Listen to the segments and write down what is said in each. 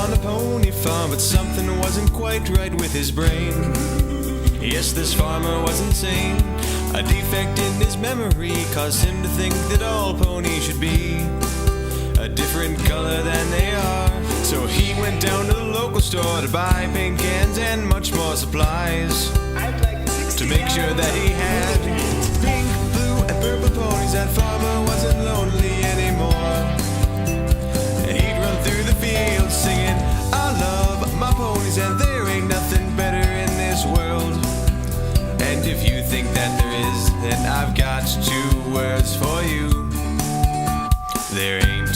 on a pony farm, but something wasn't quite right with his brain. Yes, this farmer was insane. A defect in his memory caused him to think that all ponies should be a different color than they are. So he went down to the local store to buy paint cans and much more supplies, to make sure that he had pink, blue, and purple ponies. That farmer wasn't lonely anymore. He'd run through the fields singing, I love my ponies, and there ain't nothing better in this world. And if you think that there is, then I've got two words for you. There ain't.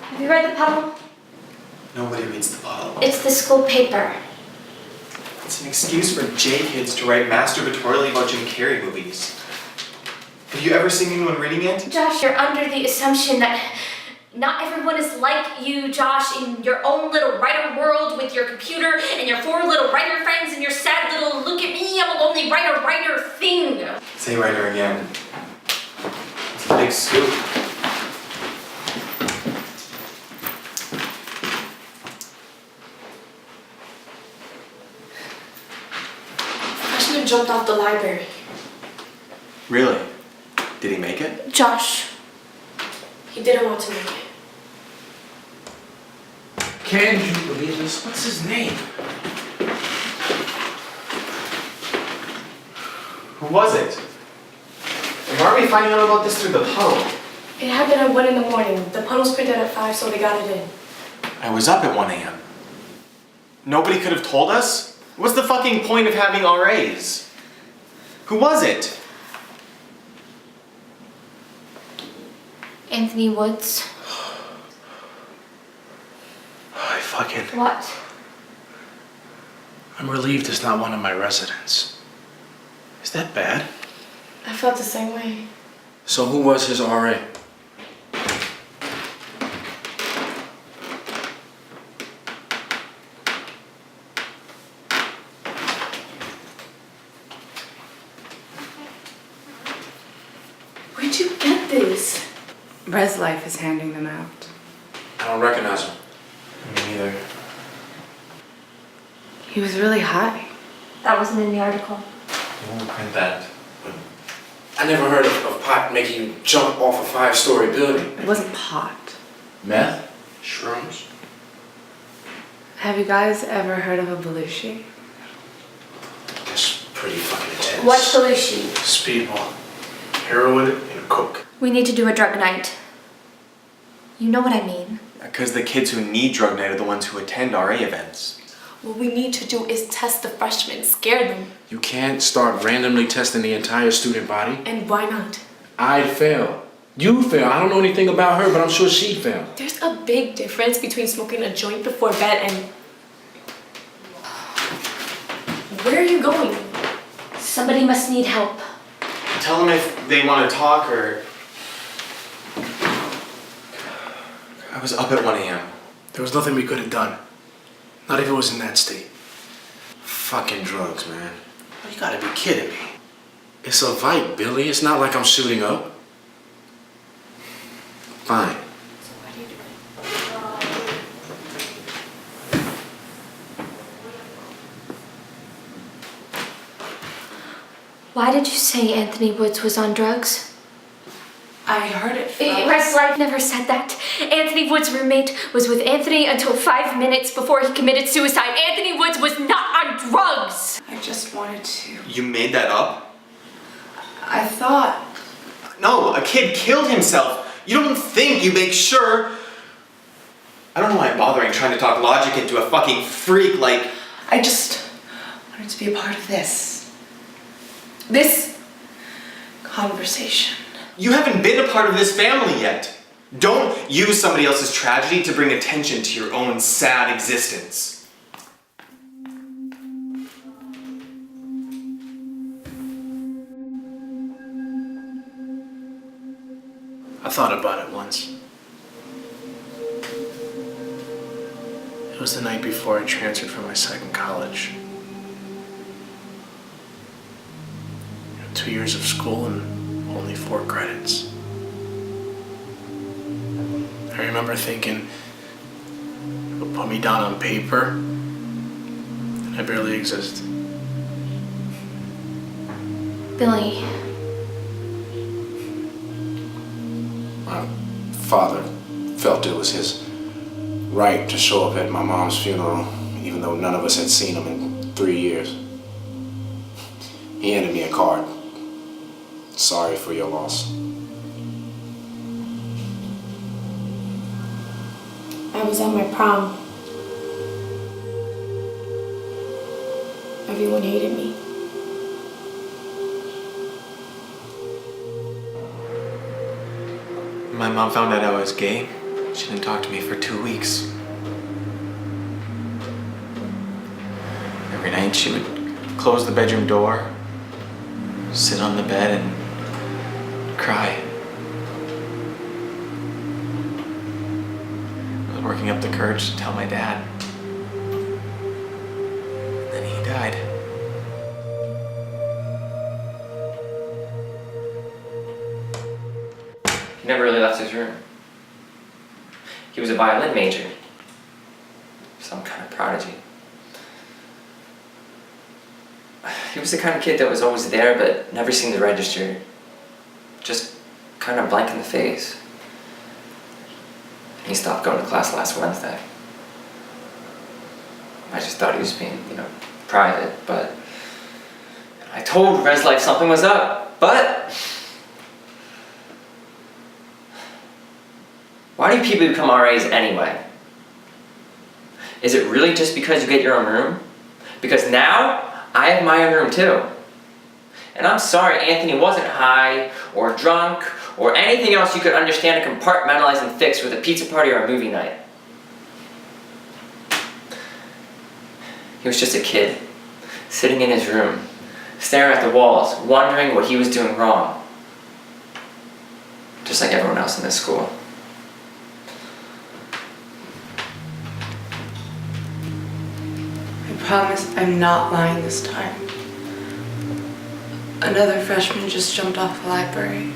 Have you read the puddle? Nobody reads the puddle. It's the school paper. It's an excuse for J-kids to write masturbatorily about Jim Carrey movies. Have you ever seen anyone reading it? Josh, you're under the assumption that not everyone is like you, Josh, in your own little writer world with your computer and your 4 little writer friends and your sad little look at me, I'm a lonely writer thing. Say writer again. It's a big scoop. Freshman jumped off the library. Really? Did he make it? Josh. He didn't want to make it. Can you believe this? What's his name? Who was it? And why are we finding out about this through the puddle? It happened at 1 in the morning. The puddle's printed at 5, so they got it in. I was up at 1 a.m. Nobody could have told us? What's the fucking point of having RAs? Who was it? Anthony Woods. What? I'm relieved it's not one of my residents. Is that bad? I felt the same way. So who was his RA? Where'd you get this? Res Life is handing them out. I don't recognize him. Me neither. He was really high. That wasn't in the article. You won't print that. I never heard of pot making you jump off a 5-story building. It wasn't pot. Meth? Shrooms? Have you guys ever heard of a Belushi? That's pretty fucking intense. What's Belushi? Speedball. Heroin and coke. We need to do a drug night. You know what I mean. Because the kids who need drug night are the ones who attend RA events. What we need to do is test the freshmen, scare them. You can't start randomly testing the entire student body. And why not? I'd fail. You fail. I don't know anything about her, but I'm sure she'd fail. There's a big difference between smoking a joint before bed and... Where are you going? Somebody must need help. Tell them if they want to talk or... I was up at 1 a.m. There was nothing we could have done. Not if it was in that state. Fucking drugs, man. Oh, you gotta be kidding me. It's a fight, Billy. It's not like I'm shooting up. Fine. So what are you doing? Why did you say Anthony Woods was on drugs? I heard it from... Res Life never said that. Anthony Woods' roommate was with Anthony until 5 minutes before he committed suicide. Anthony Woods was not on drugs! I just wanted to. You made that up? I thought. No, a kid killed himself. You don't think, you make sure. I don't know why I'm bothering trying to talk logic into a fucking freak like... I just wanted to be a part of this. This conversation. You haven't been a part of this family yet. Don't use somebody else's tragedy to bring attention to your own sad existence. I thought about it once. It was the night before I transferred from my second college. 2 years of school and only 4 credits. I remember thinking, it would put me down on paper, and I barely exist. Billy, My father felt it was his right to show up at my mom's funeral, even though none of us had seen him in 3 years. He handed me a card. Sorry for your loss. I was at my prom. Everyone hated me. My mom found out I was gay. She didn't talk to me for 2 weeks. Every night she would close the bedroom door, sit on the bed and cry. I was working up the courage to tell my dad. And then he died. He never really left his room. He was a violin major. Some kind of prodigy. He was the kind of kid that was always there but never seemed to register. Just kind of blank in the face. He stopped going to class last Wednesday. I just thought he was being, private, but I told Res Life something was up, but why do people become RAs anyway? Is it really just because you get your own room? Because now, I have my own room too. And I'm sorry Anthony wasn't high, or drunk, or anything else you could understand and compartmentalize and fix with a pizza party or a movie night. He was just a kid, sitting in his room, staring at the walls, wondering what he was doing wrong. Just like everyone else in this school. I promise I'm not lying this time. Another freshman just jumped off the library.